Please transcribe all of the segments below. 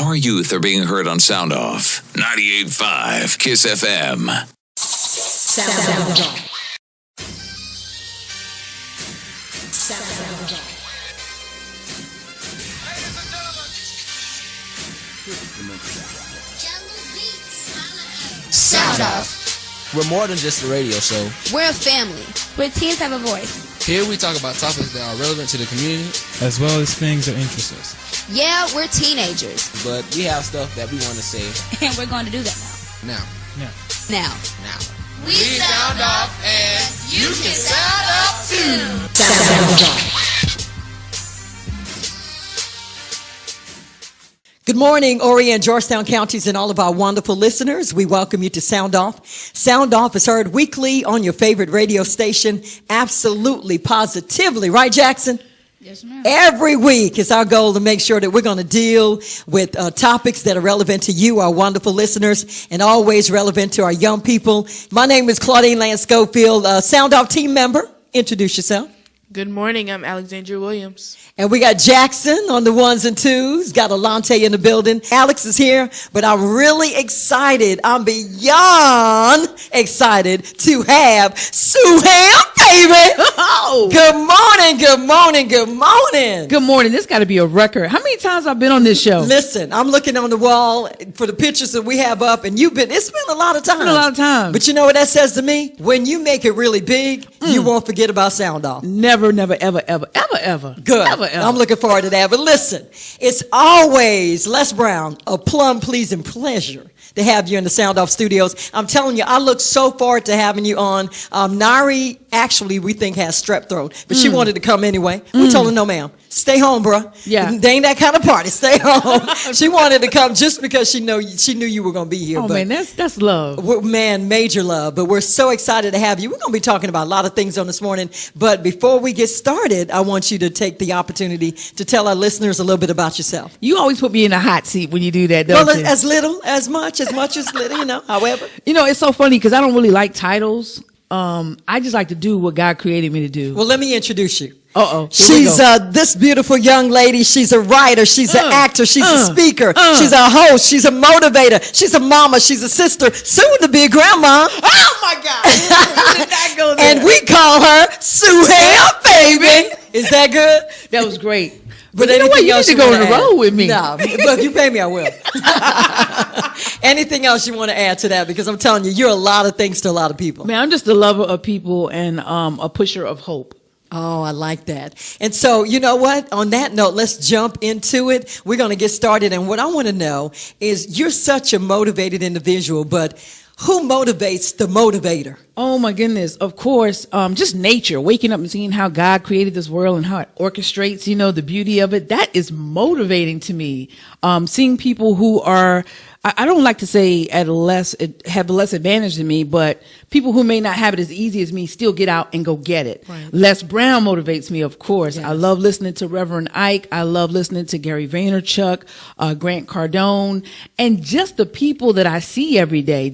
Our youth are being heard on Sound Off. 98.5 KISS FM. Sound Off. Sound Off. We're more than just a radio show. We're a family where teens have a voice. Here we talk about topics that are relevant to the community, as well as things that interest us. Yeah, we're teenagers, but we have stuff that we want to say, and we're going to do that now. Now. We sound off, and you can sound off too. Sound off. Good morning, Horry and Georgetown counties and all of our wonderful listeners. We welcome you to Sound Off. Sound Off is heard weekly on your favorite radio station. Absolutely, positively. Right, Jackson? Yes, ma'am. Every week is our goal to make sure that we're going to deal with topics that are relevant to you, our wonderful listeners, and always relevant to our young people. My name is Claudine Lance Schofield, Sound Off team member. Introduce yourself. Good morning. I'm Alexandria Williams. And we got Jackson on the ones and twos. Got Alante in the building. Alex is here, but I'm really excited. I'm beyond excited to have sueham, baby. Oh. Good morning, good morning, good morning. Good morning. This got to be a record. How many times I've been on this show? Listen, I'm looking on the wall for the pictures that we have up, and it's been a lot of times. It's been a lot of times. But you know what that says to me? When you make it really big, you won't forget about Sound Off. Never, ever, ever. Good. Ever. I'm looking forward to that. But listen, it's always, Les Brown, a plum pleasing pleasure to have you in the Sound Off studios. I'm telling you, I look so forward to having you on. Nari, actually, we think has strep throat, but she wanted to come anyway. We told her, no, ma'am. Stay home, bro. Yeah. They ain't that kind of party. Stay home. She wanted to come just because she knew you were going to be here. Oh, but man, that's love. Man, major love. But we're so excited to have you. We're going to be talking about a lot of things on this morning. But before we get started, I want you to take the opportunity to tell our listeners a little bit about yourself. You always put me in a hot seat when you do that, don't you? As much as little, however. It's so funny because I don't really like titles. I just like to do what God created me to do. Well, let me introduce you. She's this beautiful young lady. She's a writer. She's an actor. She's a speaker. She's a host. She's a motivator. She's a mama. She's a sister. Soon to be a grandma. Oh, my God. Where did that go there? And we call her sueham, baby. Is that good? That was great. But you know what? You need to go on the road with me. No, but if you pay me, I will. Anything else you want to add to that? Because I'm telling you, you're a lot of things to a lot of people. Man, I'm just a lover of people and a pusher of hope. Oh, I like that. And so, you know what? On that note, let's jump into it. We're going to get started. And what I want to know is you're such a motivated individual, but who motivates the motivator? Oh, my goodness. Of course, just nature, waking up and seeing how God created this world and how it orchestrates, the beauty of it. That is motivating to me. Seeing people who are, I don't like to say have less advantage than me, but people who may not have it as easy as me still get out and go get it. Right. Les Brown motivates me, of course. Yes. I love listening to Reverend Ike. I love listening to Gary Vaynerchuk, Grant Cardone, and just the people that I see every day.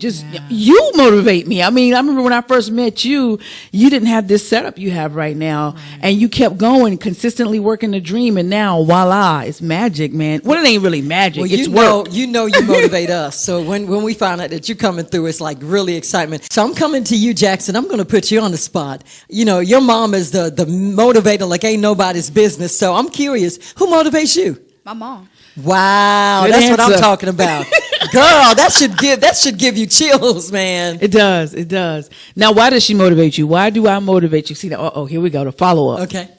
You motivate me. I mean, I remember when I first met you, you didn't have this setup you have right now, and you kept going, consistently working the dream, and now, voila, it's magic, man. Well, it ain't really magic. Well, it's work. You motivate us. So when we find out that you're coming through, it's like really excitement. So I'm coming to you, Jackson. I'm going to put you on the spot. Your mom is the motivator like ain't nobody's business. So I'm curious, who motivates you? My mom. Wow, Good that's answer. what I'm talking about. Girl, that should give you chills, man. It does. Now, why does she motivate you? Why do I motivate you? See, here we go, the follow-up. Okay.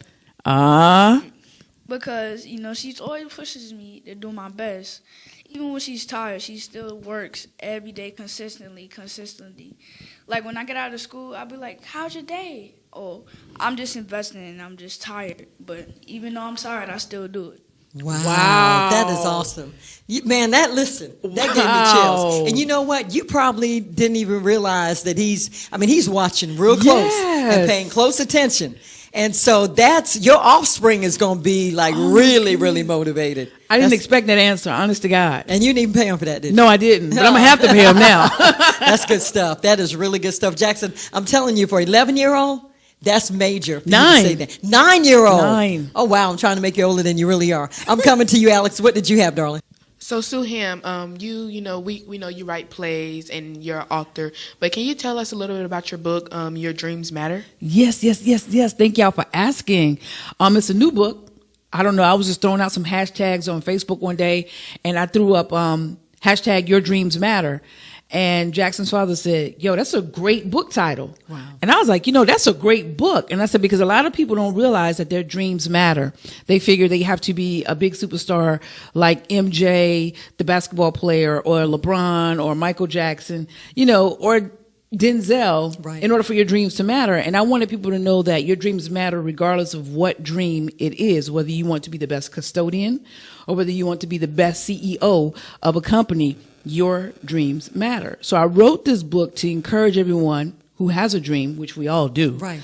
Because, she's always pushes me to do my best. Even when she's tired, she still works every day consistently. Like, when I get out of school, I'll be like, how's your day? Oh, I'm just investing and I'm just tired. But even though I'm tired, I still do it. Wow. That is awesome. That gave me chills. And you know what? You probably didn't even realize that he's watching real close and paying close attention. And so your offspring is going to be like really, really motivated. I didn't expect that answer, honest to God. And you didn't even pay him for that, did you? No, I didn't. But I'm going to have to pay him now. That's good stuff. That is really good stuff. Jackson, I'm telling you, for 11-year-old, that's major. For 9. You to say that. 9-year-old. 9. Oh, wow. I'm trying to make you older than you really are. I'm coming to you, Alex. What did you have, darling? So Sueham, you know we know you write plays and you're an author, but can you tell us a little bit about your book, Your Dreams Matter? Yes. Thank y'all for asking. It's a new book. I don't know. I was just throwing out some hashtags on Facebook one day, and I threw up hashtag Your Dreams Matter. And Jackson's father said, "Yo, that's a great book title." Wow. And I was like, that's a great book. And I said, because a lot of people don't realize that their dreams matter. They figure they have to be a big superstar like MJ, the basketball player, or LeBron, or Michael Jackson, or Denzel, right, in order for your dreams to matter. And I wanted people to know that your dreams matter regardless of what dream it is, whether you want to be the best custodian or whether you want to be the best CEO of a company. Your dreams matter. So I wrote this book to encourage everyone who has a dream, which we all do, right.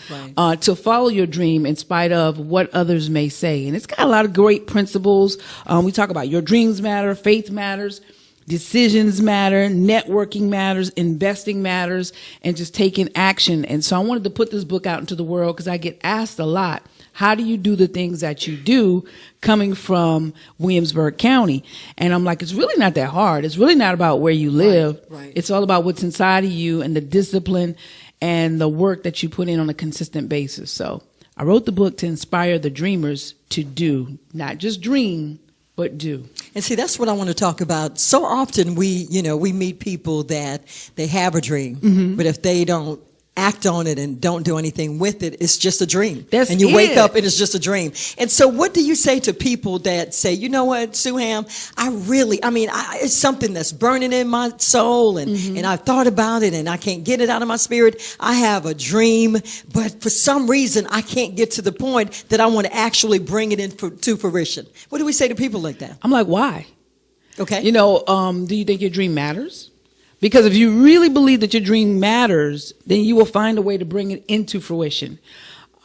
To follow your dream in spite of what others may say. And it's got a lot of great principles. We talk about your dreams matter, faith matters, decisions matter, networking matters, investing matters, and just taking action. And so I wanted to put this book out into the world because I get asked a lot, how do you do the things that you do coming from Williamsburg County? And I'm like, it's really not that hard. It's really not about where you live. Right. It's all about what's inside of you and the discipline and the work that you put in on a consistent basis. So I wrote the book to inspire the dreamers to do, not just dream, but do. And see, that's what I want to talk about. So often we meet people that they have a dream, but if they don't act on it and don't do anything with it, it's just a dream. And you wake up and it's just a dream. And so what do you say to people that say, you know what, Sueham, it's something that's burning in my soul and I've thought about it and I can't get it out of my spirit. I have a dream, but for some reason I can't get to the point that I want to actually bring it to fruition. What do we say to people like that? I'm like, why? Okay. Do you think your dream matters? Because if you really believe that your dream matters, then you will find a way to bring it into fruition.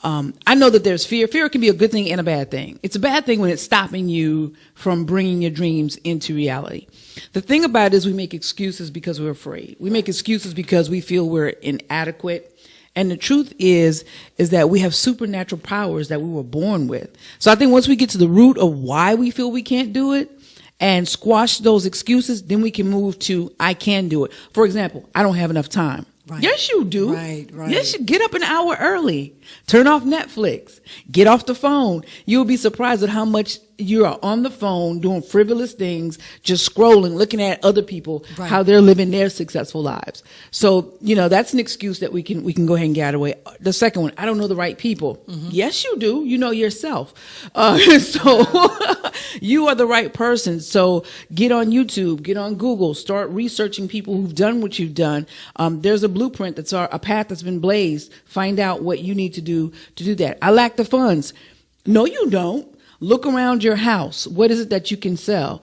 I know that there's fear. Fear can be a good thing and a bad thing. It's a bad thing when it's stopping you from bringing your dreams into reality. The thing about it is we make excuses because we're afraid. We make excuses because we feel we're inadequate. And the truth is that we have supernatural powers that we were born with. So I think once we get to the root of why we feel we can't do it, and squash those excuses, then we can move to, I can do it. For example, I don't have enough time. Right. Yes, you do. Right. Yes, you get up an hour early, turn off Netflix, get off the phone. You'll be surprised at how much you are on the phone doing frivolous things, just scrolling, looking at other people, how they're living their successful lives. So, that's an excuse that we can go ahead and get away. The second one, I don't know the right people. Yes, you do. You know yourself. So you are the right person. So get on YouTube, get on Google, start researching people who've done what you've done. There's a blueprint that's a path that's been blazed. Find out what you need to do that. I lack the funds. No, you don't. Look around your house. What is it that you can sell?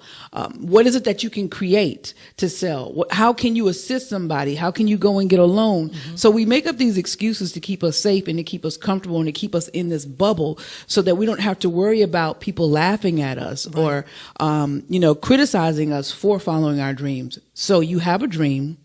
What is it that you can create to sell? How can you assist somebody? How can you go and get a loan? So we make up these excuses to keep us safe and to keep us comfortable and to keep us in this bubble so that we don't have to worry about people laughing at us or, criticizing us for following our dreams. So you have a dream.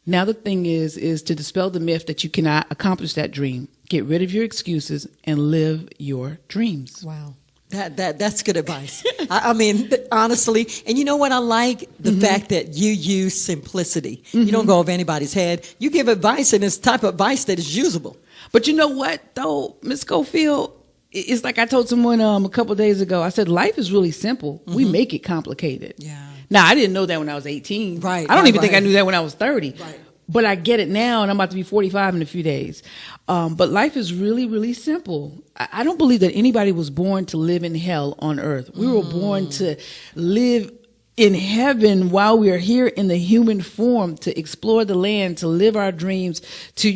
Now the thing is to dispel the myth that you cannot accomplish that dream. Get rid of your excuses and live your dreams. Wow. That's good advice. I mean, honestly, and you know what I like? The fact that you use simplicity. You don't go over anybody's head. You give advice, and it's type of advice that is usable. But you know what, though, Ms. Schofield? It's like I told someone a couple of days ago. I said, life is really simple. We make it complicated. Yeah. Now, I didn't know that when I was 18. Right. I don't even think I knew that when I was 30. Right. But I get it now, and I'm about to be 45 in a few days. But life is really, really simple. I don't believe that anybody was born to live in hell on earth. We were born to live in heaven while we are here in the human form, to explore the land, to live our dreams, to,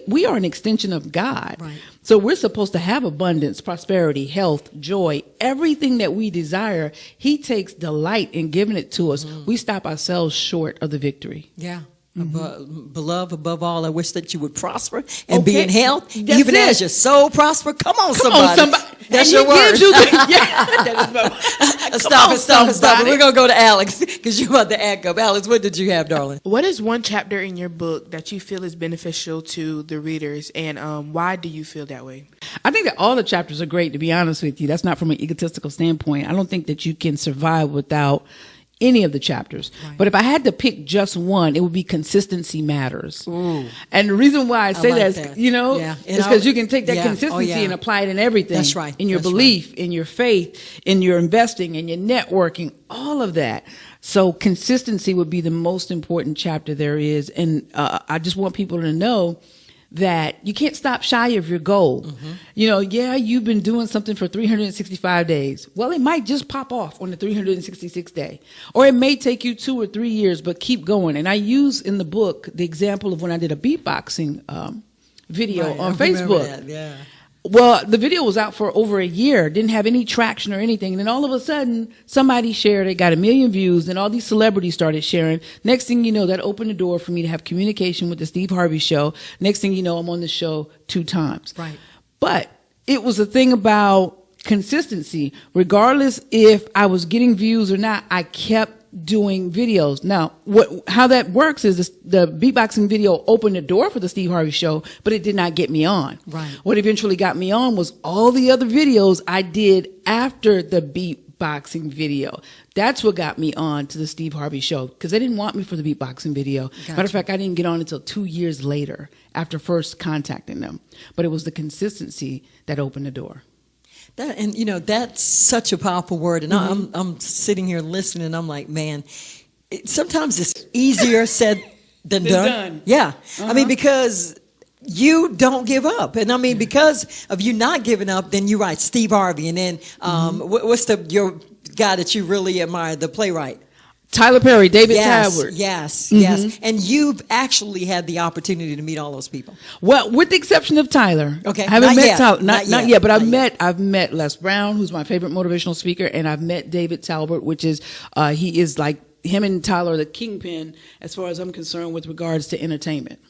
we are an extension of God. Right. So we're supposed to have abundance, prosperity, health, joy, everything that we desire. He takes delight in giving it to us. We stop ourselves short of the victory. Yeah. Beloved, above all, I wish that you would prosper and be in health, even as your soul prosper. Come on, somebody. That's your word. Stop it. We're going to go to Alex because you're about to act up. Alex, what did you have, darling? What is one chapter in your book that you feel is beneficial to the readers, and why do you feel that way? I think that all the chapters are great, to be honest with you. That's not from an egotistical standpoint. I don't think that you can survive without any of the chapters. Right. But if I had to pick just one, it would be consistency matters. Ooh. And the reason why I say that is, is because you can take that consistency and apply it in everything. That's right. In your belief, in your faith, in your investing, in your networking, all of that. So consistency would be the most important chapter there is. And I just want people to know that you can't stop shy of your goal. Mm-hmm. You've been doing something for 365 days. Well, it might just pop off on the 366th day. Or it may take you 2 or 3 years, but keep going. And I use in the book the example of when I did a beatboxing video on Facebook. That, yeah. Well, the video was out for over a year, didn't have any traction or anything. And then all of a sudden, somebody shared it, got 1 million views, and all these celebrities started sharing. Next thing you know, that opened the door for me to have communication with the Steve Harvey show. Next thing you know, I'm on the show 2 times. Right. But it was a thing about consistency. Regardless if I was getting views or not, I kept doing videos. Now, how that works is the beatboxing video opened the door for the Steve Harvey show, but it did not get me on. Right. What eventually got me on was all the other videos I did after the beatboxing video. That's what got me on to the Steve Harvey show, because they didn't want me for the beatboxing video. Gotcha. Matter of fact, I didn't get on until 2 years later after first contacting them. But it was the consistency that opened the door. That's such a powerful word. And mm-hmm. I'm sitting here listening, and I'm like, man, sometimes it's easier said than done. Yeah. Uh-huh. I mean, because you don't give up. And I mean, because of you not giving up, then you write Steve Harvey. And then what's your guy that you really admire, the playwright? Tyler Perry, David Talbert. Yes. And you've actually had the opportunity to meet all those people. Well, with the exception of Tyler. Okay. I haven't met Tyler. Not yet, but I've met Les Brown, who's my favorite motivational speaker, and I've met David Talbert, which is, he is like, him and Tyler are the kingpin as far as I'm concerned with regards to entertainment.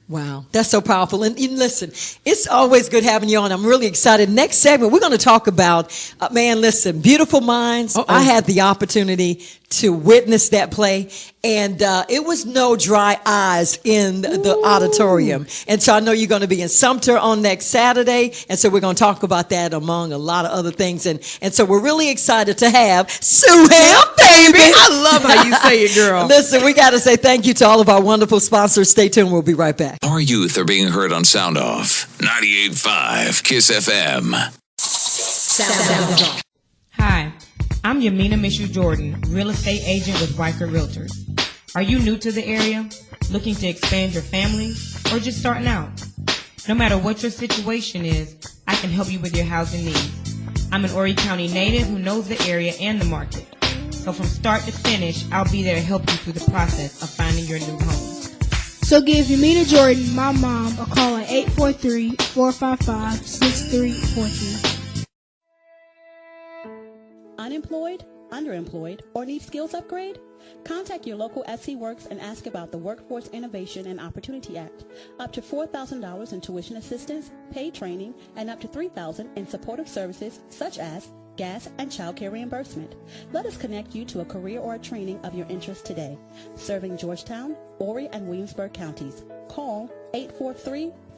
Wow, that's so powerful. And listen, it's always good having you on. I'm really excited. Next segment, we're going to talk about, Beautiful Minds. Uh-oh. I had the opportunity to witness that play, and it was no dry eyes in the auditorium. And so I know you're going to be in Sumter on next Saturday, and so we're going to talk about that among a lot of other things. And so we're really excited to have sueham, baby. I love how you say it, girl. Listen, we got to say thank you to all of our wonderful sponsors. Stay tuned. We'll be right back. Our youth are being heard on Sound Off 98.5 KISS FM. Sound Off. Hi, I'm Yamina Mishu Jordan, real estate agent with Riker Realtors. Are you new to the area, looking to expand your family, or just starting out? No matter what your situation is, I can help you with your housing needs. I'm an Horry County native who knows the area and the market. So from start to finish, I'll be there to help you through the process of finding your new home. So give Yamina Jordan, my mom, a call at 843-455-6343. Unemployed, underemployed, or need skills upgrade? Contact your local SC Works and ask about the Workforce Innovation and Opportunity Act. Up to $4,000 in tuition assistance, paid training, and up to $3,000 in supportive services such as gas and child care reimbursement. Let us connect you to a career or a training of your interest today. Serving Georgetown, Horry, and Williamsburg counties. Call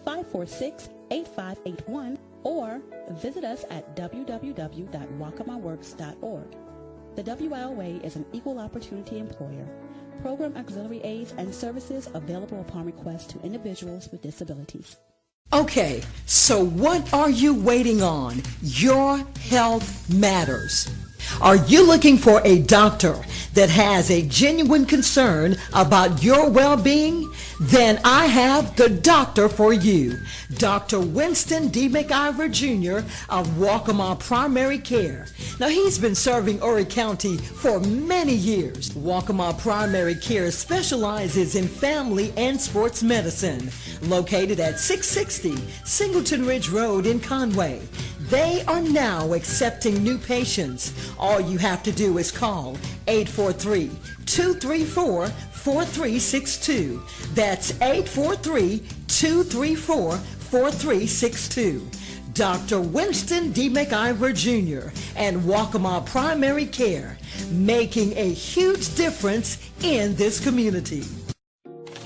843-546-8581 or visit us at www.wakamaworks.org. The WIOA is an equal opportunity employer. Program auxiliary aids and services available upon request to individuals with disabilities. Okay, so what are you waiting on? Your health matters. Are you looking for a doctor that has a genuine concern about your well-being? Then I have the doctor for you. Dr. Winston D. McIver Jr. of Waccamaw Primary Care. Now, he's been serving Horry County for many years. Waccamaw Primary Care specializes in family and sports medicine. Located at 660 Singleton Ridge Road in Conway. They are now accepting new patients. All you have to do is call 843-234-4362. That's 843-234-4362. Dr. Winston D. McIver Jr. and Waccamaw Primary Care, making a huge difference in this community.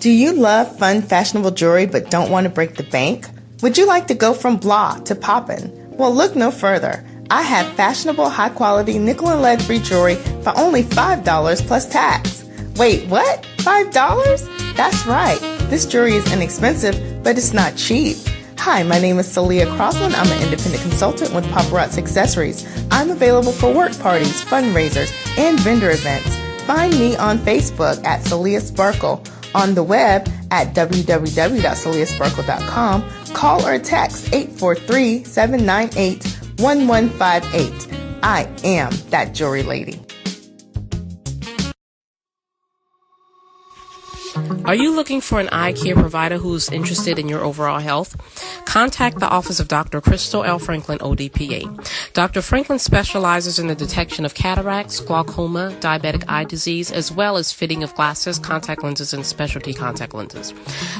Do you love fun, fashionable jewelry but don't want to break the bank? Would you like to go from blah to poppin'? Well, look no further. I have fashionable, high-quality nickel and lead-free jewelry for only $5 plus tax. Wait, what? $5? That's right. This jewelry is inexpensive, but it's not cheap. Hi, my name is Sueham. I'm an independent consultant with Paparazzi Accessories. I'm available for work parties, fundraisers, and vendor events. Find me on Facebook at Sueham Sparkle, on the web at www.suehasparkle.com. Call or text 843-798-1158. I am that jewelry lady. Are you looking for an eye care provider who's interested in your overall health? Contact the office of Dr. Crystal L. Franklin, ODPA. Dr. Franklin specializes in the detection of cataracts, glaucoma, diabetic eye disease, as well as fitting of glasses, contact lenses, and specialty contact lenses.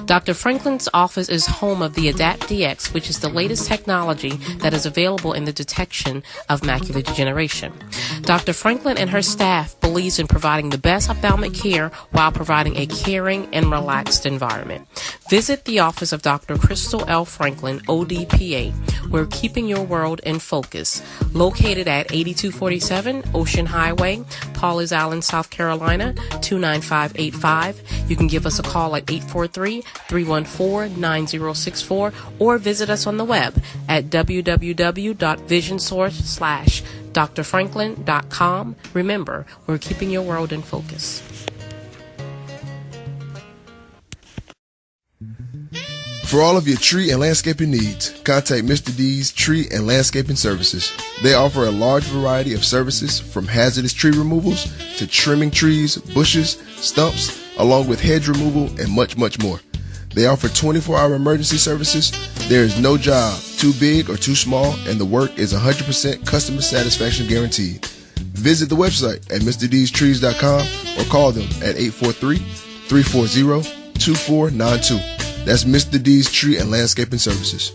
Dr. Franklin's office is home of the Adapt DX, which is the latest technology that is available in the detection of macular degeneration. Dr. Franklin and her staff believes in providing the best ophthalmic care while providing a caring and relaxed environment. Visit the office of Dr. Crystal L. Franklin, ODPA. We're keeping your world in focus. Located at 8247 Ocean Highway, Pawleys Island, South Carolina, 29585. You can give us a call at 843-314-9064 or visit us on the web at www.visionsource/drfranklin.com. Remember, we're keeping your world in focus. For all of your tree and landscaping needs, contact Mr. D's Tree and Landscaping Services. They offer a large variety of services from hazardous tree removals to trimming trees, bushes, stumps, along with hedge removal and much, much more. They offer 24-hour emergency services. There is no job too big or too small, and the work is 100% customer satisfaction guaranteed. Visit the website at MrD'sTrees.com or call them at 843-340-2492. That's Mr. D's Tree and Landscaping Services.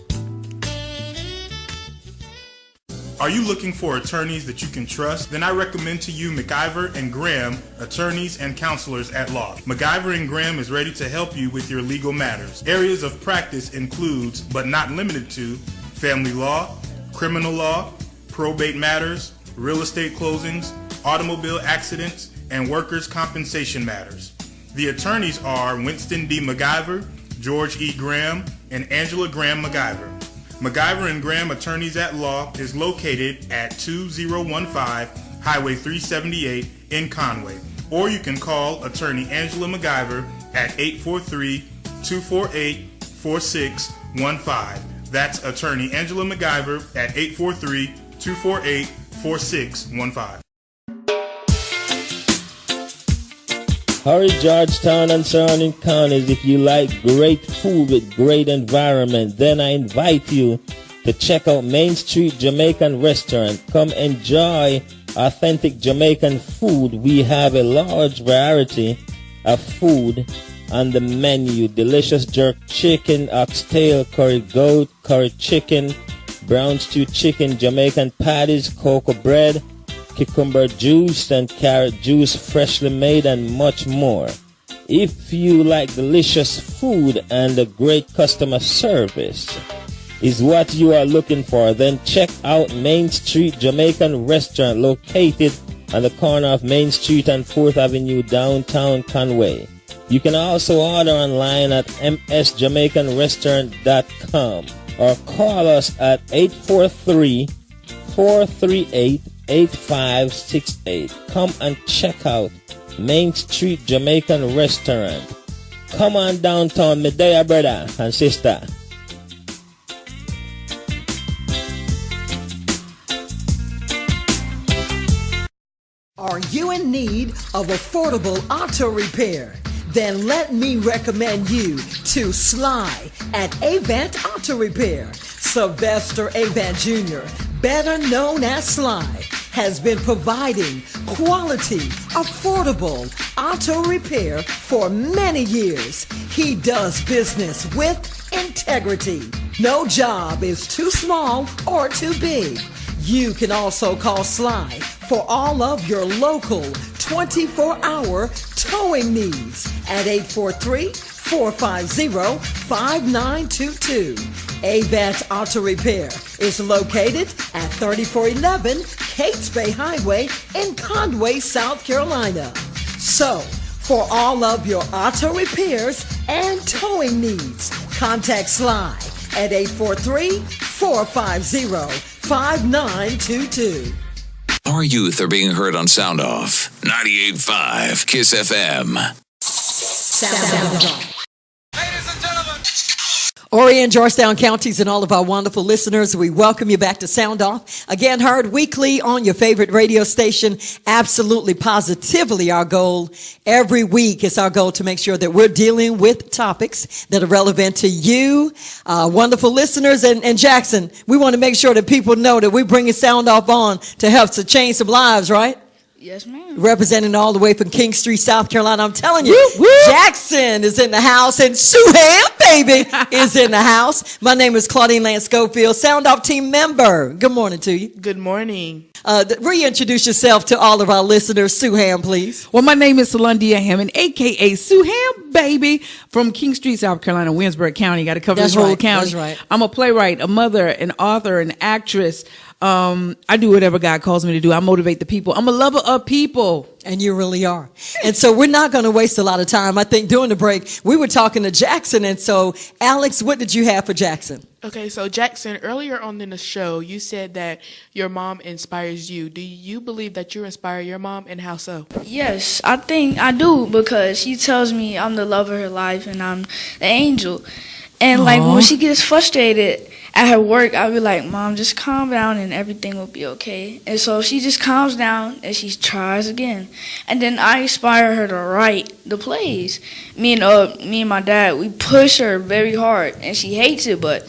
Are you looking for attorneys that you can trust? Then I recommend to you McIver and Graham, attorneys and counselors at law. McIver and Graham is ready to help you with your legal matters. Areas of practice includes, but not limited to, family law, criminal law, probate matters, real estate closings, automobile accidents, and workers' compensation matters. The attorneys are Winston D. McIver, George E. Graham, and Angela Graham McIver. McIver and Graham Attorneys at Law is located at 2015 Highway 378 in Conway. Or you can call Attorney Angela McIver at 843-248-4615. That's Attorney Angela McIver at 843-248-4615. Hurry Georgetown and surrounding counties if you like great food with great environment. Then I invite you to check out Main Street Jamaican Restaurant. Come enjoy authentic Jamaican food. We have a large variety of food on the menu. Delicious jerk chicken, oxtail, curry goat, curry chicken, brown stew chicken, Jamaican patties, cocoa bread, cucumber juice and carrot juice freshly made, and much more. If you like delicious food and a great customer service is what you are looking for, then check out Main Street Jamaican Restaurant, located on the corner of Main Street and 4th Avenue, downtown Conway. You can also order online at msjamaicanrestaurant.com or call us at 843-438-8568. Come and check out Main Street Jamaican Restaurant. Come on downtown, my dear brother and sister. Are you in need of affordable auto repair? Then let me recommend you to Sly at Avant Auto Repair. Sylvester Avant Jr., better known as Sly, has been providing quality, affordable auto repair for many years. He does business with integrity. No job is too small or too big. You can also call Sly for all of your local 24-hour towing needs at 843-450-5922. AVAT Auto Repair is located at 3411 Kates Bay Highway in Conway, South Carolina. So, for all of your auto repairs and towing needs, contact Sly at 843-450-5922. Our youth are being heard on Sound Off. 98.5 KISS FM. Sound Off. Horry and Georgetown counties and all of our wonderful listeners, we welcome you back to Sound Off. Again, heard weekly on your favorite radio station. Absolutely, positively our goal every week is our goal to make sure that we're dealing with topics that are relevant to you, wonderful listeners. And Jackson, we want to make sure that people know that we're bringing Sound Off on to help to change some lives, right? Yes, ma'am. Representing all the way from King Street, South Carolina. I'm telling you, Jackson is in the house and sueham, baby, is in the house. My name is Claudine Lance Schofield, Sound Off team member. Good morning to you. Good morning. Reintroduce yourself to all of our listeners. Sueham, please. Well, my name is Salundia Hammond, a.k.a. Sueham, baby, from King Street, South Carolina, Winsburg County. Got to cover this whole county. That's right. I'm a playwright, a mother, an author, an actress. I do whatever God calls me to do. I motivate the people. I'm a lover of people. And you really are. And so we're not going to waste a lot of time. I think during the break, we were talking to Jackson. And so, Alex, what did you have for Jackson? Okay, so Jackson, earlier on in the show, you said that your mom inspires you. Do you believe that you inspire your mom, and how so? Yes, I think I do, because she tells me I'm the love of her life and I'm the angel. And like when she gets frustrated at her work, I'll be like, Mom, just calm down and everything will be okay. And so she just calms down and she tries again. And then I inspire her to write the plays. Me and my dad, we push her very hard, and she hates it, but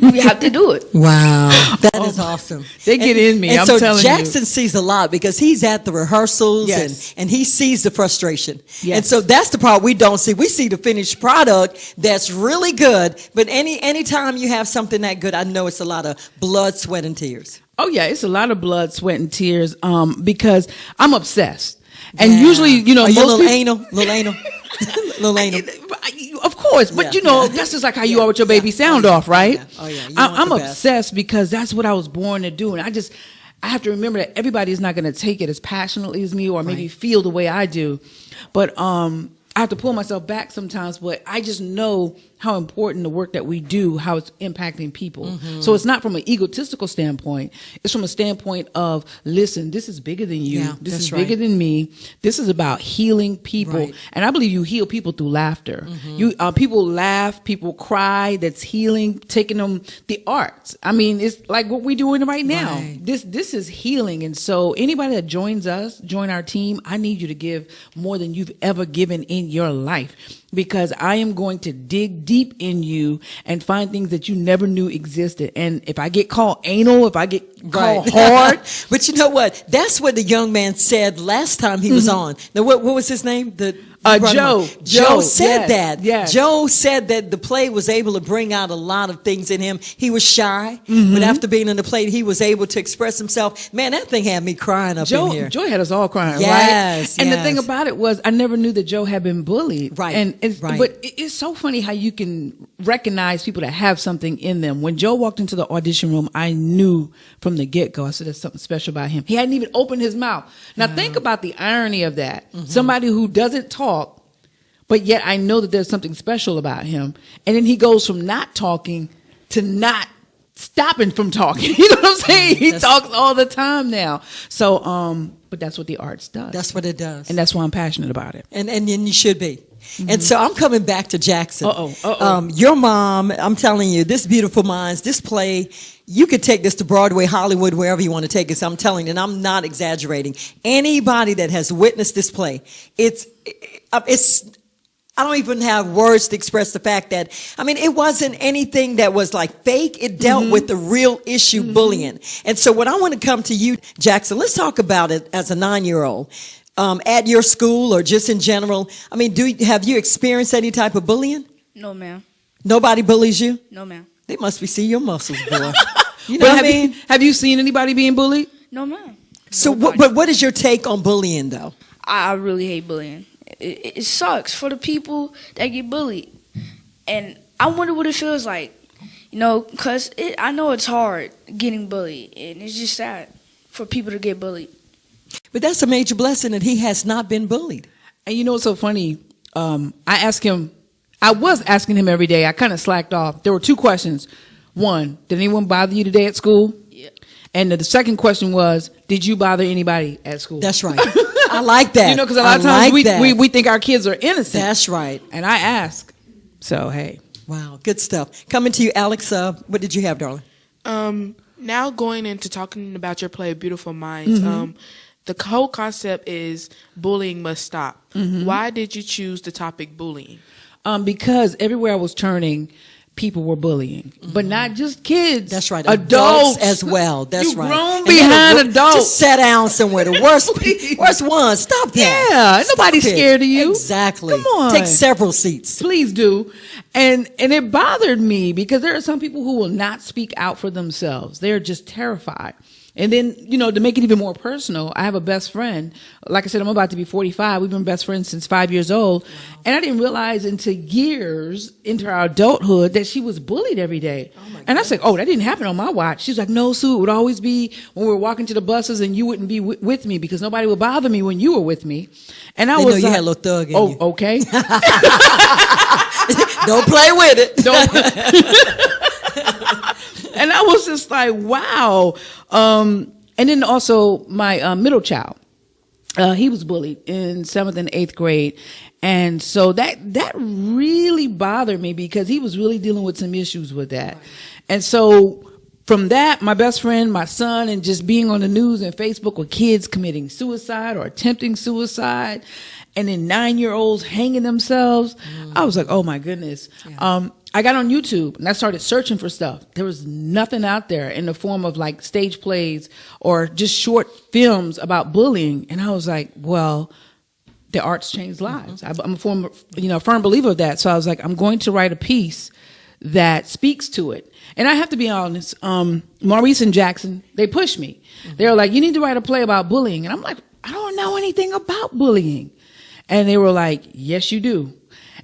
we have to do it. Wow, that is awesome. They get in me, I'm so telling Jackson sees a lot because he's at the rehearsals, and he sees the frustration. And so that's the part we don't see. We see the finished product that's really good, but anytime you have something that good, I know it's a lot of blood, sweat, and tears. Oh, yeah, it's a lot of blood, sweat, and tears because I'm obsessed. And usually, you know, are you most little anal? Of course, but that's just like how you are with your baby Sound Off, right? Oh yeah, I'm obsessed because that's what I was born to do, and I have to remember that everybody is not going to take it as passionately as me, or maybe feel the way I do, but I have to pull myself back sometimes. But I just know how important the work that we do, how it's impacting people. Mm-hmm. So it's not from an egotistical standpoint. It's from a standpoint of, listen, this is bigger than you. Yeah, this is bigger than me. This is about healing people. Right. And I believe you heal people through laughter. Mm-hmm. People laugh, people cry. That's healing, taking them the arts. I mean, it's like what we're doing right now. Right. This is healing. And so anybody that join our team, I need you to give more than you've ever given in your life. Because I am going to dig deep in you and find things that you never knew existed. And if I get called anal, if I get called hard. But you know what? That's what the young man said last time he was on. Now, what was his name? Joe. Joe said that. Yes. Joe said that the play was able to bring out a lot of things in him. He was shy, but after being in the play, he was able to express himself. Man, that thing had me crying up in here. Joe had us all crying, yes, right? And the thing about it was, I never knew that Joe had been bullied. Right. But it's so funny how you can recognize people that have something in them. When Joe walked into the audition room, I knew from the get-go. I said, there's something special about him. He hadn't even opened his mouth. Now, think about the irony of that. Mm-hmm. Somebody who doesn't talk, but yet I know that there's something special about him. And then he goes from not talking to not stopping from talking. You know what I'm saying? He talks all the time now. So, but that's what the arts does. That's what it does. And that's why I'm passionate about it. And you should be. Mm-hmm. And so I'm coming back to Jackson. Uh-oh. Your mom, I'm telling you, this Beautiful Minds, this play, you could take this to Broadway, Hollywood, wherever you want to take it. So I'm telling you, and I'm not exaggerating. Anybody that has witnessed this play, it's I don't even have words to express the fact that, it wasn't anything that was like fake. It dealt with the real issue, bullying. And so what I want to come to you, Jackson, let's talk about it as a 9-year-old. At your school or just in general. Have you experienced any type of bullying? No, ma'am. Nobody bullies you? No, ma'am. They must be seeing your muscles, boy. You know what I mean? Have you seen anybody being bullied? No, ma'am. So what is your take on bullying, though? I really hate bullying. It sucks for the people that get bullied. And I wonder what it feels like. Because I know it's hard getting bullied, and it's just sad for people to get bullied. But that's a major blessing that he has not been bullied. And you know what's so funny? I was asking him every day. I kind of slacked off. There were 2 questions. One, did anyone bother you today at school? Yeah. And the second question was, did you bother anybody at school? That's right. I like that. Because a lot of times we think our kids are innocent. That's right. And I ask. So, hey. Wow, good stuff. Coming to you, Alex, what did you have, darling? Now going into talking about your play, Beautiful Minds, the whole concept is bullying must stop. Why did you choose the topic bullying? Because everywhere I was turning, people were bullying, but not just kids. That's right. Adults as well. That's you right. Grown behind adults. Just sit down somewhere. The worst one. Stop that. Yeah, nobody's scared of you. Exactly. Come on. Take several seats. Please do. And it bothered me because there are some people who will not speak out for themselves. They're just terrified. And then, to make it even more personal, I have a best friend. Like I said, I'm about to be 45. We've been best friends since 5 years old. Wow. And I didn't realize until years into our adulthood that she was bullied every day. And I said, that didn't happen on my watch. She's like, no, Sue, it would always be when we were walking to the buses and you wouldn't be with me because nobody would bother me when you were with me. And I was you had a little thug in you. Okay. Don't play with it. And I was just like, wow. And then also my middle child, he was bullied in 7th and 8th grade. And so that really bothered me because he was really dealing with some issues with that. Right. And so from that, my best friend, my son, and just being on the news and Facebook with kids committing suicide or attempting suicide, and then 9-year-olds hanging themselves, I was like, oh my goodness. Yeah. I got on YouTube and I started searching for stuff. There was nothing out there in the form of like stage plays or just short films about bullying. And I was like, well, the arts change lives. I'm a firm believer of that. So I was like, I'm going to write a piece that speaks to it. And I have to be honest, Maurice and Jackson, they pushed me. They were like, you need to write a play about bullying. And I'm like, I don't know anything about bullying. And they were like, yes, you do.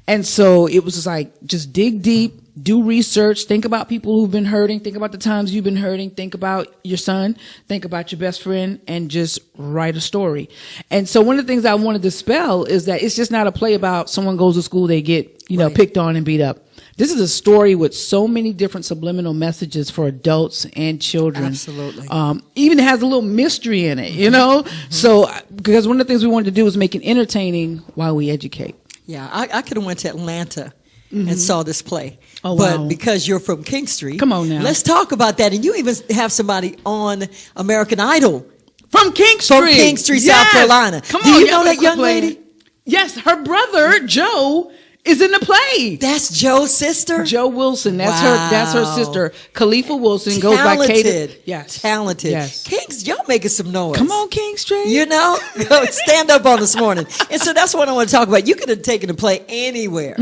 And so it was just like, just dig deep, do research, think about people who've been hurting, think about the times you've been hurting, think about your son, think about your best friend, and just write a story. And so one of the things I wanted to spell is that it's just not a play about someone goes to school, they get, picked on and beat up. This is a story with so many different subliminal messages for adults and children. Absolutely. Even has a little mystery in it, So, because one of the things we wanted to do was make it entertaining while we educate. Yeah, I could have went to Atlanta and saw this play. Oh, but wow. because you're from King Street. Come on now. Let's talk about that. And you even have somebody on American Idol. From King Street. From King Street, Yes. South Carolina. Come Do on, you know that young lady? Yes, her brother, Joe, is in the play. That's Joe's sister? Joe Wilson. That's her sister. Khalifa Wilson Talented. goes by Kate. Yes. Talented. Yes. Kings, y'all making some noise. Come on, King Street. Stand up on this morning. And so that's what I want to talk about. You could have taken the play anywhere,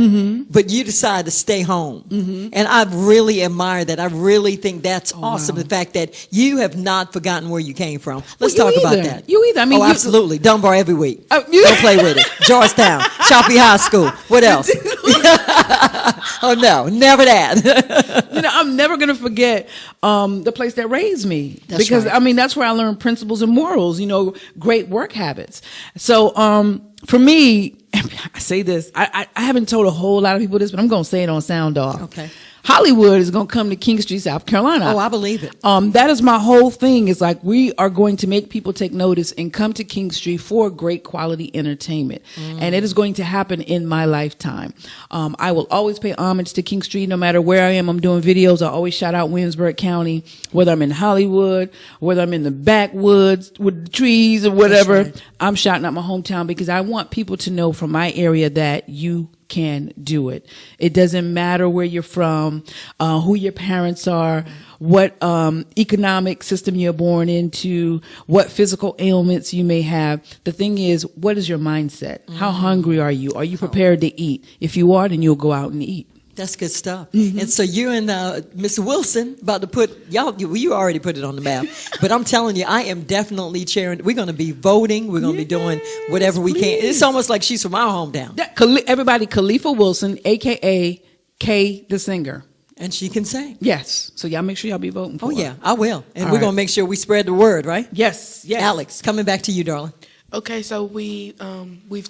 but you decided to stay home. And I really admire that. I really think that's awesome. Wow. The fact that you have not forgotten where you came from. Let's talk about that. You either. I mean, absolutely. Dunbar every week. Don't play with it. Georgetown, Choppy High School. What else? Oh no, never that. I'm never going to forget the place that raised me. That's because right. I mean, that's where I learned principles and morals, great work habits. So for me, I say this, I haven't told a whole lot of people this, but I'm going to say it on Sound Off. Okay. Hollywood is going to come to King Street, South Carolina. Oh, I believe it. That is my whole thing. It's like we are going to make people take notice and come to King Street for great quality entertainment. And it is going to happen in my lifetime. I will always pay homage to King Street no matter where I am. I'm doing videos. I always shout out Williamsburg County, whether I'm in Hollywood, whether I'm in the backwoods with the trees or whatever. Right. I'm shouting out my hometown because I want people to know from my area that you can do it. It doesn't matter where you're from, who your parents are, what economic system you're born into, what physical ailments you may have. The thing is, what is your mindset? How hungry are you? Are you prepared to eat? If you are, then you'll go out and eat. That's good stuff. And so you and Mr. Wilson about to put, you already put it on the map, but I'm telling you, I am definitely cheering. We're going to be voting. We're going to be doing whatever we can. It's almost like she's from our hometown. Everybody, Khalifa Wilson, a.k.a. Kay the singer. And she can sing. Yes. So y'all make sure y'all be voting for her. Oh, yeah, I will. And All we're right. going to make sure we spread the word, right? Yes. Yes. Alex, coming back to you, darling. Okay, so we've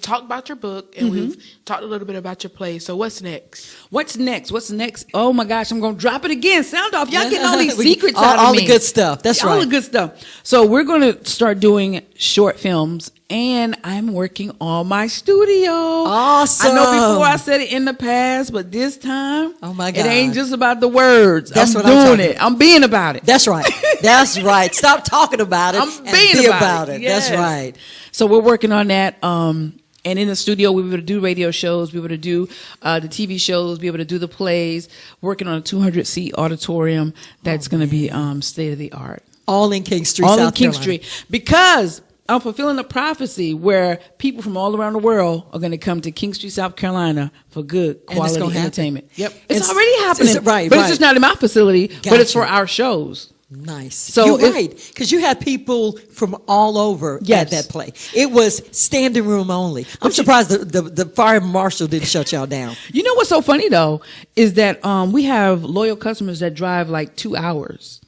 talked about your book and we've talked a little bit about your play. So what's next? What's next? Oh my gosh, I'm gonna drop it again. Sound off. Y'all getting all these secrets out of me. All the good stuff. That's right. All the good stuff. So we're gonna start doing short films, and I'm working on my studio. Awesome. I know before I said it in the past, but this time, oh my God, it ain't just about the words. That's I'm what I'm doing it. I'm being about it. That's right. That's right. Stop talking about it. I'm and being be about it. Yes. That's right. So we're working on that. And in the studio, we were able to do radio shows, we were able to do the TV shows, be able to do the plays, working on a 200-seat auditorium that's going to be state of the art. All in King Street, All South in King Carolina. Street. Because I'm fulfilling the prophecy where people from all around the world are going to come to King Street, South Carolina for good quality entertainment. Yep. It's already happening. Right, but it's just not in my facility, but it's for our shows. Nice. So you're right, because you had people from all over at that play. It was standing room only. I'm surprised the fire marshal didn't shut y'all down. You know what's so funny though is that we have loyal customers that drive like 2 hours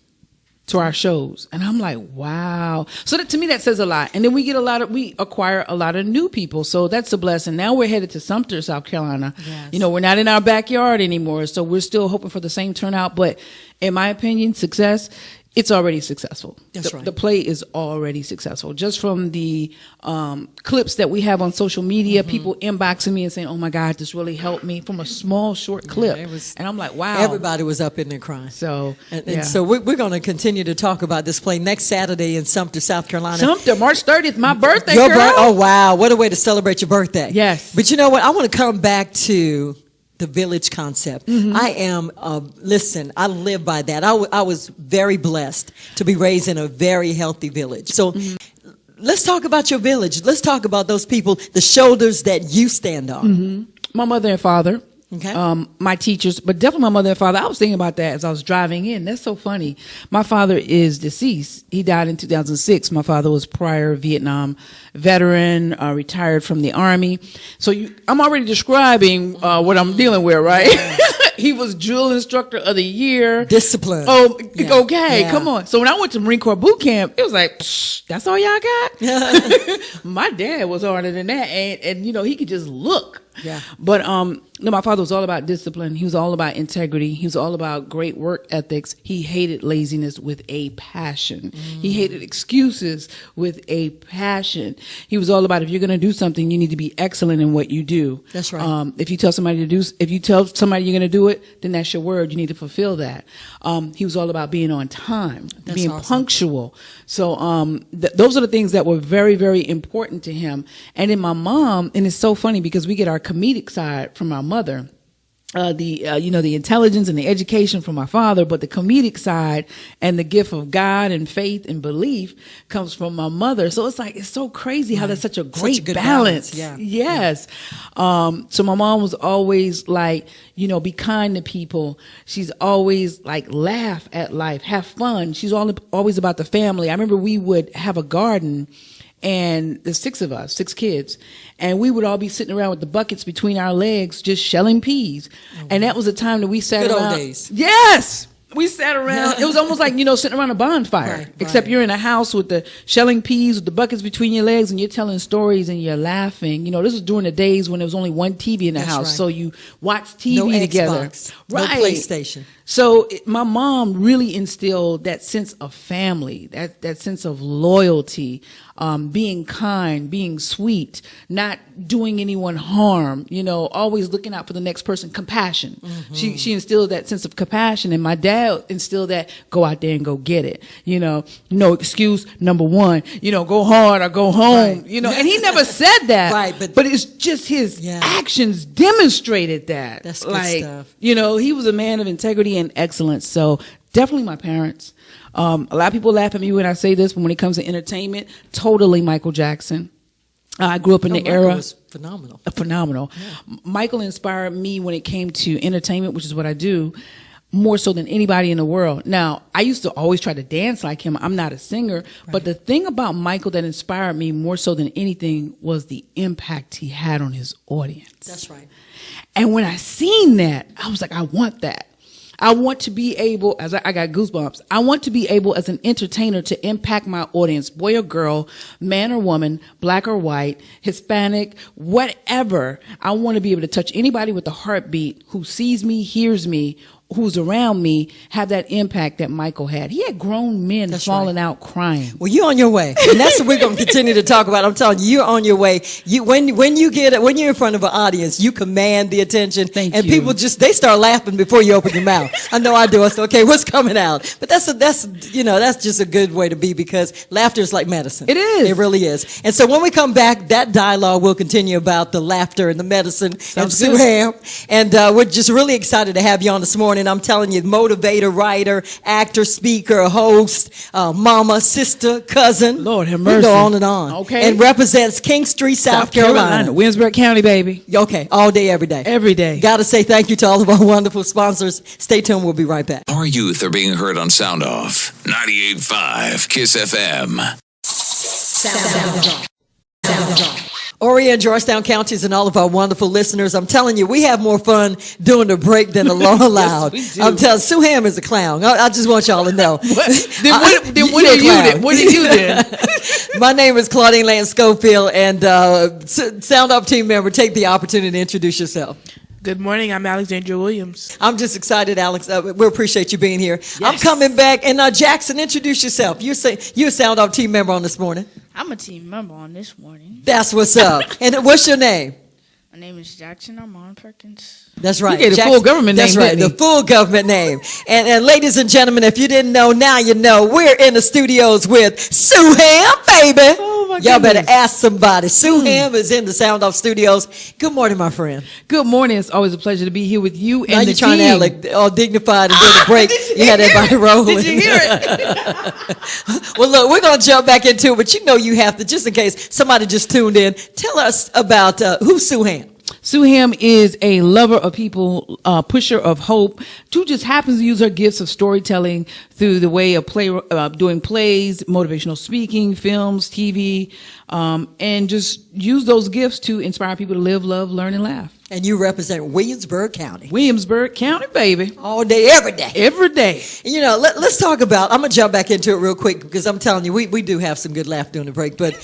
to our shows, and I'm like, wow. So that, to me, that says a lot. And then we acquire a lot of new people, so that's a blessing. Now we're headed to Sumter, South Carolina. Yes. You know, we're not in our backyard anymore, so we're still hoping for the same turnout. But in my opinion, success. It's already successful. That's right. The play is already successful. Just from the clips that we have on social media, people inboxing me and saying, "Oh my God, this really helped me," from a small, short clip. And I'm like, wow. Everybody was up in there crying. So, and so we're going to continue to talk about this play next Saturday in Sumter, South Carolina. Sumter, March 30th, my birthday, Your girl. Oh, wow. What a way to celebrate your birthday. Yes. But you know what? I want to come back to the village concept. I am, listen, I live by that. I was very blessed to be raised in a very healthy village. So let's talk about your village. Let's talk about those people, the shoulders that you stand on. My mother and father. Okay. My teachers, but definitely my mother and father. I was thinking about that as I was driving in. That's so funny. My father is deceased. He died in 2006. My father was prior Vietnam veteran, retired from the Army. So I'm already describing what I'm dealing with, right? He was drill instructor of the year. Discipline. Oh, okay. Come on. So when I went to Marine Corps boot camp, it was like, that's all y'all got? My dad was harder than that. And you know, he could just look. Yeah. But no, my father was all about discipline. He was all about integrity. He was all about great work ethics. He hated laziness with a passion. He hated excuses with a passion. He was all about, if you're going to do something, you need to be excellent in what you do. That's right. If you tell somebody you're going to do it, then that's your word. You need to fulfill that. He was all about being on time, being punctual. So those are the things that were very, very important to him. And in my mom, and it's so funny because we get our comedic side from our mother, the intelligence and the education from my father, but the comedic side and the gift of God and faith and belief comes from my mother. So it's so crazy how that's such a great balance. Yeah. Yes. So my mom was always like, be kind to people. She's always like, laugh at life, have fun. She's always about the family. I remember we would have a garden, and there's 6 of us, 6 kids, and we would all be sitting around with the buckets between our legs, just shelling peas. And that was a time that we sat around. Good old days. Yes. We sat around. It was almost like, sitting around a bonfire, except you're in a house with the shelling peas with the buckets between your legs, and you're telling stories and you're laughing. This was during the days when there was only one TV in the house. Right. So you watch TV together. Xbox, right. No PlayStation. So my mom really instilled that sense of family, that sense of loyalty, being kind, being sweet, not doing anyone harm, always looking out for the next person, compassion. She instilled that sense of compassion, and my dad instilled that, go out there and go get it. No excuse, number one, go hard or go home, and he never said that, right, but it's just his actions demonstrated that. That's good stuff. He was a man of integrity and excellence. So definitely my parents. A lot of people laugh at me when I say this, but when it comes to entertainment, totally Michael Jackson. I grew up in the era. Michael was phenomenal. Phenomenal. Yeah. Michael inspired me when it came to entertainment, which is what I do, more so than anybody in the world. Now, I used to always try to dance like him. I'm not a singer, but the thing about Michael that inspired me more so than anything was the impact he had on his audience. That's right. And when I seen that, I was like, I want that. I want to be able, I got goosebumps. I want to be able as an entertainer to impact my audience, boy or girl, man or woman, black or white, Hispanic, whatever. I want to be able to touch anybody with a heartbeat who sees me, hears me, who's around me, have that impact that Michael had. He had grown men falling out crying. Well, you're on your way, and that's what we're going to continue to talk about. I'm telling you, you're on your way. When you're in front of an audience, you command the attention, and people they start laughing before you open your mouth. I know I do. I say, okay, what's coming out? But that's just a good way to be, because laughter is like medicine. It is. It really is. And so when we come back, that dialogue will continue about the laughter and the medicine and sueham. And we're just really excited to have you on this morning. I'm telling you, motivator, writer, actor, speaker, host, mama, sister, cousin. Lord have mercy. We go on and on. Okay. And represents King Street, South Carolina. Williamsburg County, baby. Okay. All day, every day. Every day. Got to say thank you to all of our wonderful sponsors. Stay tuned. We'll be right back. Our youth are being heard on Sound Off. 98.5 KISS FM. Sound Off. Orion, Georgetown counties, and all of our wonderful listeners. I'm telling you, we have more fun doing the break than the law allowed. Yes, we do. I'm telling you, sueham is a clown. I just want y'all to know. What are you then? My name is Claudine Lane Schofield, and Sound Off team member, take the opportunity to introduce yourself. Good morning. I'm Alexandra Williams. I'm just excited, Alex. We appreciate you being here. Yes. I'm coming back. And Jackson, introduce yourself. You're a Sound Off team member on this morning. I'm a team member on this morning. That's what's up. And what's your name? My name is Jackson Armand Perkins. That's right. You gave the full government name. That's right, the full government name. And ladies and gentlemen, if you didn't know, now you know. We're in the studios with sueham, baby. Oh my Y'all goodness. better ask somebody. Sueham is in the Sound Off studios. Good morning, my friend. Good morning. It's always a pleasure to be here with you now and the you're trying team. to act like all dignified and during the break. You had everybody rolling. Did you hear it? Well, look, we're going to jump back into it, but you know you have to, just in case somebody just tuned in, tell us about who's sueham. Sueham is a lover of people, pusher of hope, who just happens to use her gifts of storytelling through the way of doing plays, motivational speaking, films, TV, and just use those gifts to inspire people to live, love, learn, and laugh. And you represent Williamsburg County. Williamsburg County, baby. All day, every day. Every day. You know, let's talk about, I'm going to jump back into it real quick, because I'm telling you, we do have some good laugh during the break, but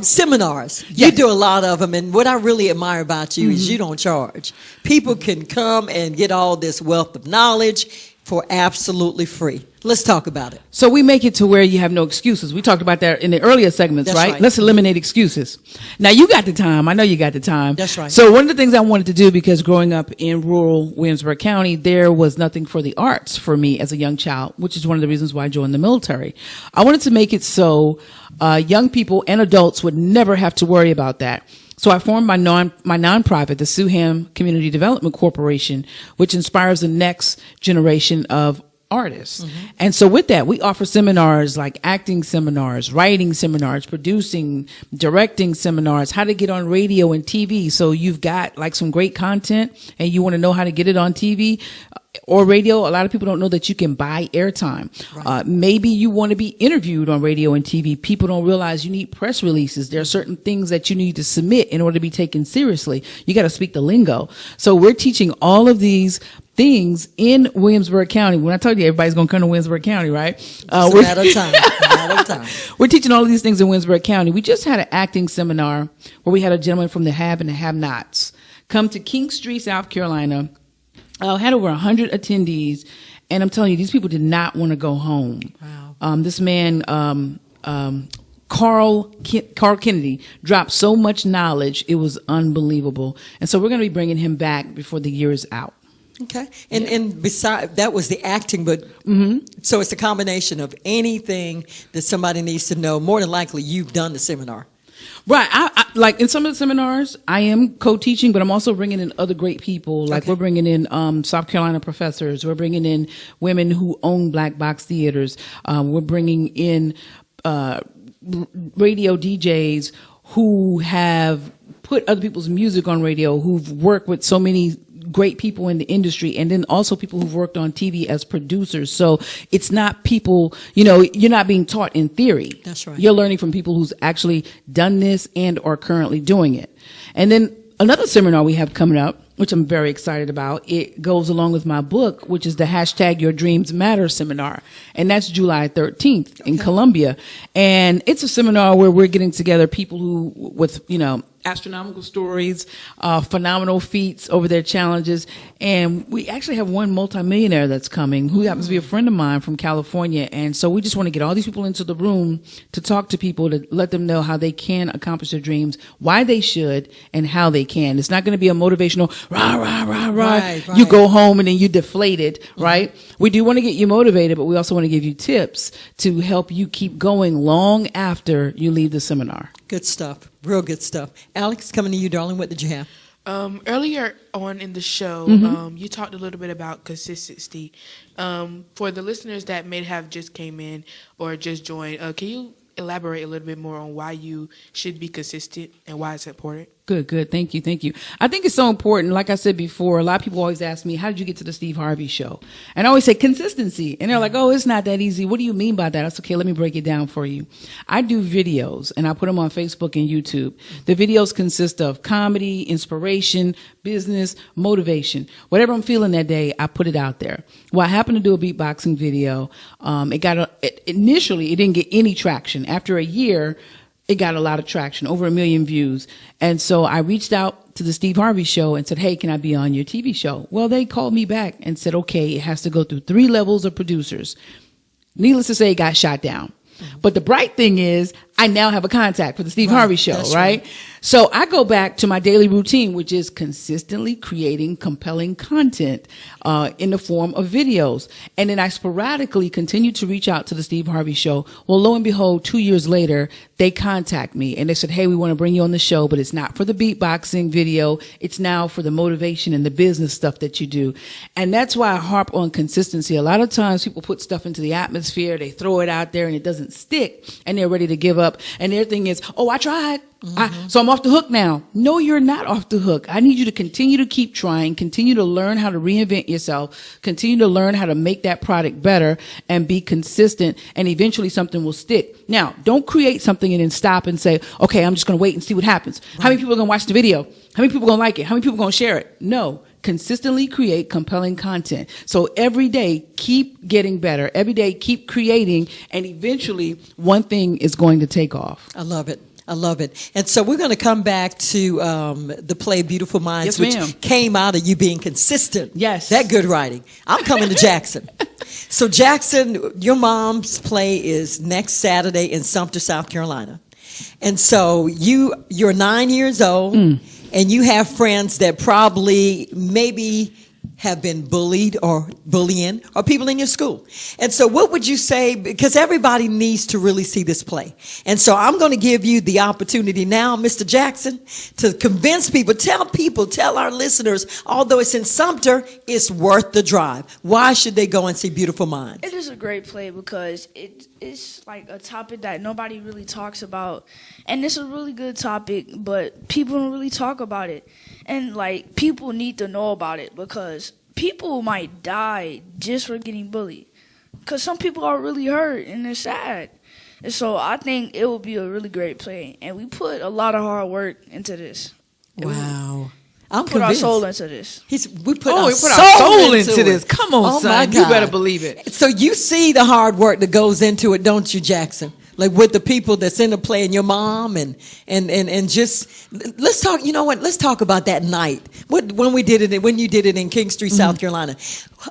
seminars. Yes. You do a lot of them, and what I really admire about you is you don't charge. People can come and get all this wealth of knowledge for absolutely free. Let's talk about it. So we make it to where you have no excuses. We talked about that in the earlier segments, right? Let's eliminate excuses. Now, you got the time. I know you got the time. That's right. So one of the things I wanted to do, because growing up in rural Williamsburg County, there was nothing for the arts for me as a young child, which is one of the reasons why I joined the military. I wanted to make it so young people and adults would never have to worry about that. So I formed my nonprofit, the Sueham Community Development Corporation, which inspires the next generation of artists. And so with that, we offer seminars like acting seminars, writing seminars, producing, directing seminars, how to get on radio and TV. So you've got like some great content and you want to know how to get it on TV or radio. A lot of people don't know that you can buy airtime. Right. Maybe you want to be interviewed on radio and TV. People don't realize you need press releases. There are certain things that you need to submit in order to be taken seriously. You got to speak the lingo. So we're teaching all of these things in Williamsburg County. When I told you everybody's going to come to Williamsburg County, right? We're out of time. Out of time. We're teaching all of these things in Williamsburg County. We just had an acting seminar where we had a gentleman from the Have and the Have-Nots come to King Street, South Carolina. Had over 100 attendees, and I'm telling you, these people did not want to go home. Wow. This man, Carl Kennedy, dropped so much knowledge, it was unbelievable. And so we're going to be bringing him back before the year is out. Okay. And beside that was the acting, but so it's a combination of anything that somebody needs to know. More than likely, you've done the seminar. Right. I like in some of the seminars, I am co-teaching, but I'm also bringing in other great people. Like we're bringing in South Carolina professors. We're bringing in women who own black box theaters. We're bringing in radio DJs who have put other people's music on radio, who've worked with so many great people in the industry, and then also people who've worked on TV as producers. So it's not people, you're not being taught in theory. That's right. You're learning from people who's actually done this and are currently doing it. And then another seminar we have coming up which I'm very excited about. It goes along with my book, which is the hashtag Your Dreams Matter seminar. And that's July 13th in Columbia. And it's a seminar where we're getting together people who, with, astronomical stories, phenomenal feats over their challenges. And we actually have one multimillionaire that's coming who happens to be a friend of mine from California. And so we just want to get all these people into the room to talk to people, to let them know how they can accomplish their dreams, why they should, and how they can. It's not going to be a motivational, rah, rah, rah, rah. Right. You go home and then you deflated, right? We do want to get you motivated, but we also want to give you tips to help you keep going long after you leave the seminar. Good stuff. Real good stuff. Alex, coming to you, darling. What did you have? Earlier on in the show, you talked a little bit about consistency. For the listeners that may have just came in or just joined, can you elaborate a little bit more on why you should be consistent and why it's important? Good. Thank you. I think it's so important. Like I said before, a lot of people always ask me, how did you get to the Steve Harvey show? And I always say consistency. And they're like, oh, it's not that easy. What do you mean by that? That's okay. Let me break it down for you. I do videos and I put them on Facebook and YouTube. The videos consist of comedy, inspiration, business, motivation. Whatever I'm feeling that day, I put it out there. Well, I happened to do a beatboxing video. Initially, it didn't get any traction. After a year, it got a lot of traction, over 1 million views. And so I reached out to the Steve Harvey show and said, hey, can I be on your TV show? Well, they called me back and said, okay, it has to go through 3 levels of producers. Needless to say, it got shot down. But the bright thing is I now have a contact for the Steve Harvey show, right? So I go back to my daily routine, which is consistently creating compelling content in the form of videos. And then I sporadically continue to reach out to the Steve Harvey show. Well, lo and behold, 2 years later, they contact me and they said, hey, we want to bring you on the show, but it's not for the beatboxing video. It's now for the motivation and the business stuff that you do. And that's why I harp on consistency. A lot of times people put stuff into the atmosphere, they throw it out there and it doesn't stick and they're ready to give up. And their thing is, oh, I tried. So I'm off the hook now. No, you're not off the hook. I need you to continue to keep trying, continue to learn how to reinvent yourself, continue to learn how to make that product better and be consistent, and eventually something will stick. Now, don't create something and then stop and say, okay, I'm just going to wait and see what happens. How many people are going to watch the video? How many people are going to like it? How many people are going to share it? No. Consistently create compelling content. So every day, keep getting better. Every day, keep creating, and eventually one thing is going to take off. I love it. And so we're going to come back to the play Beautiful Minds, which came out of you being consistent. Yes. That good writing. I'm coming to Jackson. So Jackson, your mom's play is next Saturday in Sumter, South Carolina. And so you're 9 years old, and you have friends that probably maybe have been bullied or bullying, or people in your school. And so what would you say, because everybody needs to really see this play. And so I'm going to give you the opportunity now, Mr. Jackson, to convince people, tell our listeners, although it's in Sumter, it's worth the drive. Why should they go and see Beautiful Minds? It is a great play because it's like a topic that nobody really talks about. And it's a really good topic, but people don't really talk about it. And like people need to know about it because people might die just for getting bullied. Because some people are really hurt and they're sad. And so I think it will be a really great play. And we put a lot of hard work into this. Wow. I'm put our soul into this. We put our soul into this. Come on, son. You better believe it. So you see the hard work that goes into it, don't you, Jackson? Like with the people that's in the play and your mom and just let's talk. You know what? Let's talk about that night when you did it in King Street, South Carolina.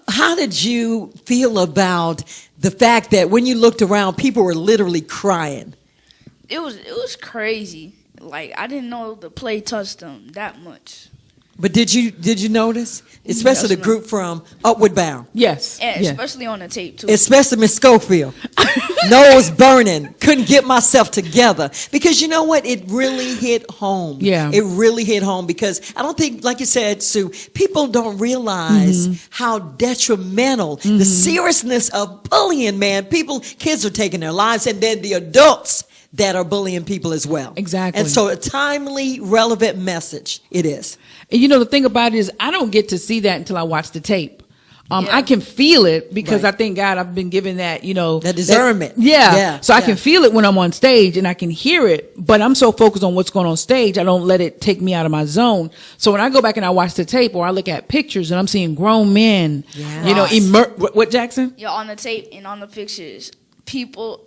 How did you feel about the fact that when you looked around, people were literally crying? It was crazy. Like I didn't know the play touched them that much. But did you notice? Especially the group from Upward Bound. Yes. And especially on the tape, too. Especially Miss Schofield. Nose burning. Couldn't get myself together. Because you know what? It really hit home. Yeah. It really hit home because I don't think, like you said, Sue, people don't realize how detrimental the seriousness of bullying, man. Kids are taking their lives, and then the adults that are bullying people as well. Exactly. And so a timely, relevant message it is. And you know, the thing about it is I don't get to see that until I watch the tape. I can feel it because I thank God I've been given that, you know, that discernment. So I can feel it when I'm on stage and I can hear it, but I'm so focused on what's going on stage, I don't let it take me out of my zone. So when I go back and I watch the tape or I look at pictures and I'm seeing grown men, you know, what Jackson? Yeah, on the tape and on the pictures,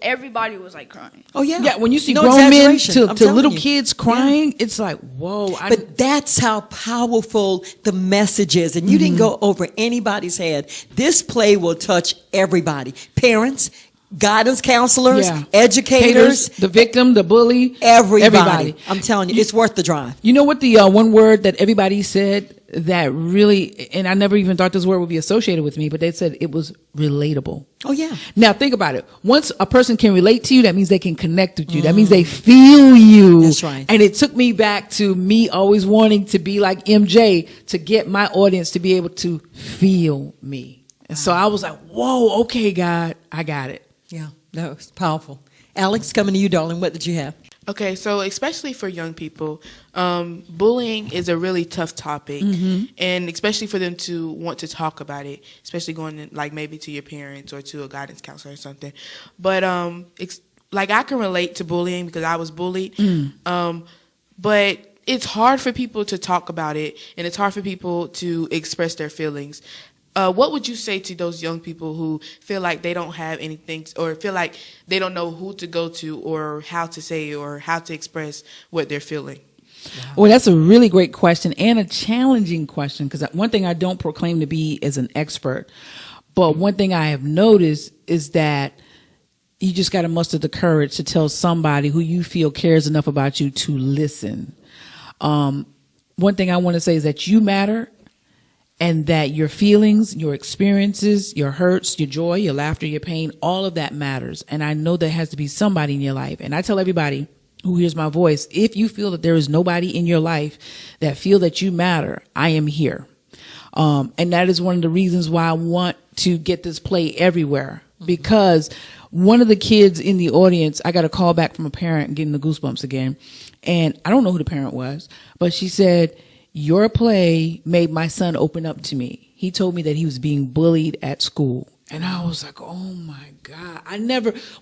everybody was like crying. Oh yeah. Yeah, when you see grown men to little kids crying, it's like, whoa. But that's how powerful the message is. And you didn't go over anybody's head. This play will touch everybody. Parents, guidance counselors, educators, the victim, the bully, everybody. I'm telling you, it's worth the drive. You know what the one word that everybody said that really, and I never even thought this word would be associated with me, but they said it was relatable. Oh yeah. Now think about it. Once a person can relate to you, that means they can connect with you. That means they feel you. That's right. And it took me back to me always wanting to be like MJ, to get my audience to be able to feel me. And so I was like, whoa, okay, God, I got it. Yeah, that was powerful. Alex, coming to you, darling. What did you have? Okay, so especially for young people, bullying is a really tough topic, and especially for them to want to talk about it, especially going in, like maybe to your parents or to a guidance counselor or something. But like I can relate to bullying because I was bullied, but it's hard for people to talk about it, and it's hard for people to express their feelings. What would you say to those young people who feel like they don't have anything or feel like they don't know who to go to or how to say or how to express what they're feeling? Well, that's a really great question and a challenging question, because one thing I don't proclaim to be is an expert. But one thing I have noticed is that you just got to muster the courage to tell somebody who you feel cares enough about you to listen. One thing I want to say is that you matter, and that your feelings, your experiences, your hurts, your joy, your laughter, your pain, all of that matters. And I know there has to be somebody in your life. And I tell everybody who hears my voice, if you feel that there is nobody in your life that feel that you matter, I am here. And that is one of the reasons why I want to get this play everywhere, because one of the kids in the audience, I got a call back from a parent getting the goosebumps again. And I don't know who the parent was, but she said, your play made my son open up to me. He told me that he was being bullied at school. And I was like, oh my God.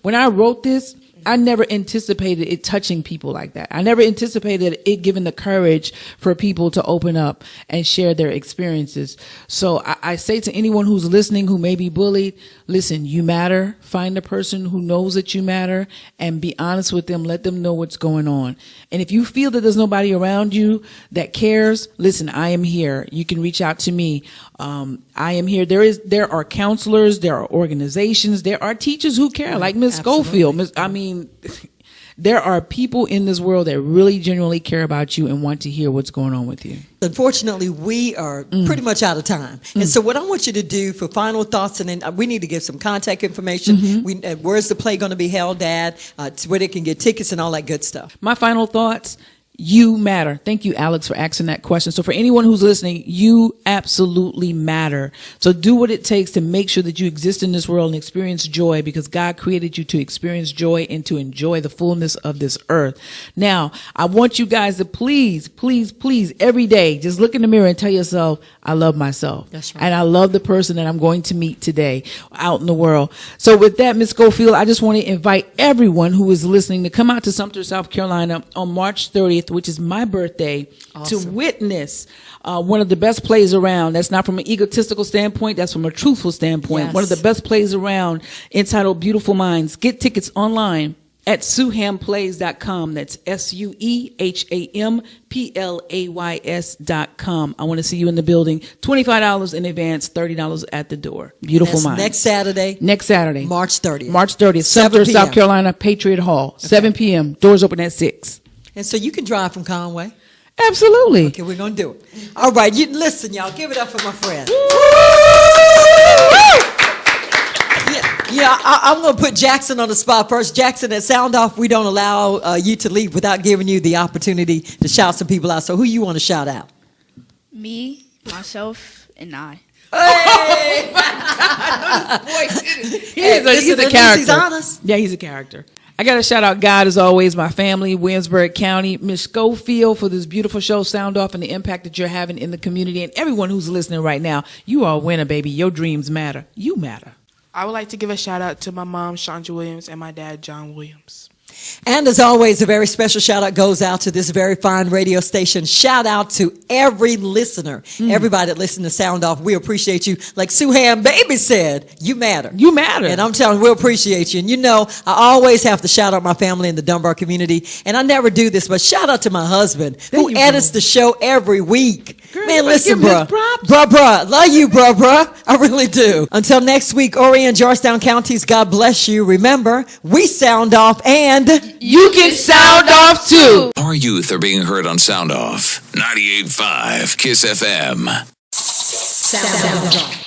When I wrote this, I never anticipated it touching people like that. I never anticipated it giving the courage for people to open up and share their experiences. So I say to anyone who's listening who may be bullied, listen, you matter. Find a person who knows that you matter and be honest with them. Let them know what's going on. And if you feel that there's nobody around you that cares, listen, I am here. You can reach out to me. I am here. There are counselors, there are organizations, there are teachers who care, like Miss Schofield. There are people in this world that really genuinely care about you and want to hear what's going on with you. Unfortunately, we are pretty much out of time. And so what I want you to do for final thoughts, and then we need to give some contact information. Where's the play going to be held at, where they can get tickets and all that good stuff. My final thoughts. You matter. Thank you, Alex, for asking that question. So for anyone who's listening, you absolutely matter. So do what it takes to make sure that you exist in this world and experience joy, because God created you to experience joy and to enjoy the fullness of this earth. Now, I want you guys to please, please, please, every day, just look in the mirror and tell yourself, I love myself. That's right. And I love the person that I'm going to meet today out in the world. So with that, Ms. Schofield, I just want to invite everyone who is listening to come out to Sumter, South Carolina on March 30th, which is my birthday, to witness one of the best plays around. That's not from an egotistical standpoint. That's from a truthful standpoint. Yes. One of the best plays around, entitled Beautiful Minds. Get tickets online at suehamplays.com. That's suehamplays.com. I want to see you in the building. $25 in advance, $30 at the door. Beautiful Minds. Next Saturday. March 30th. March 30th. Sumter, South Carolina, Patriot Hall. 7 p.m. Doors open at 6. And so you can drive from Conway. Absolutely. Okay, we're going to do it. All right, listen, y'all. Give it up for my friend. I'm going to put Jackson on the spot first. Jackson, at Sound Off, we don't allow you to leave without giving you the opportunity to shout some people out. So who you want to shout out? Me, myself, and I. Hey! He's a character. He's honest. Yeah, he's a character. I got to shout out God, as always, my family, Williamsburg County, Miss Schofield, for this beautiful show, Sound Off, and the impact that you're having in the community. And everyone who's listening right now, you are a winner, baby. Your dreams matter. You matter. I would like to give a shout out to my mom, Chandra Williams, and my dad, John Williams. And as always, a very special shout out goes out to this very fine radio station. Shout out to every listener, everybody that listens to Sound Off. We appreciate you. Like Sueham Baby said, you matter. You matter. And I'm telling you, we appreciate you. And you know, I always have to shout out my family in the Dunbar community. And I never do this, but shout out to my husband who edits the show every week. Girl, man, listen, bruh. Bruh. Love you, bruh. I really do. Until next week, Horry and Georgetown counties, God bless you. Remember, we sound off and you can sound off too. Our youth are being heard on Sound Off. 98.5 KISS FM. Sound off.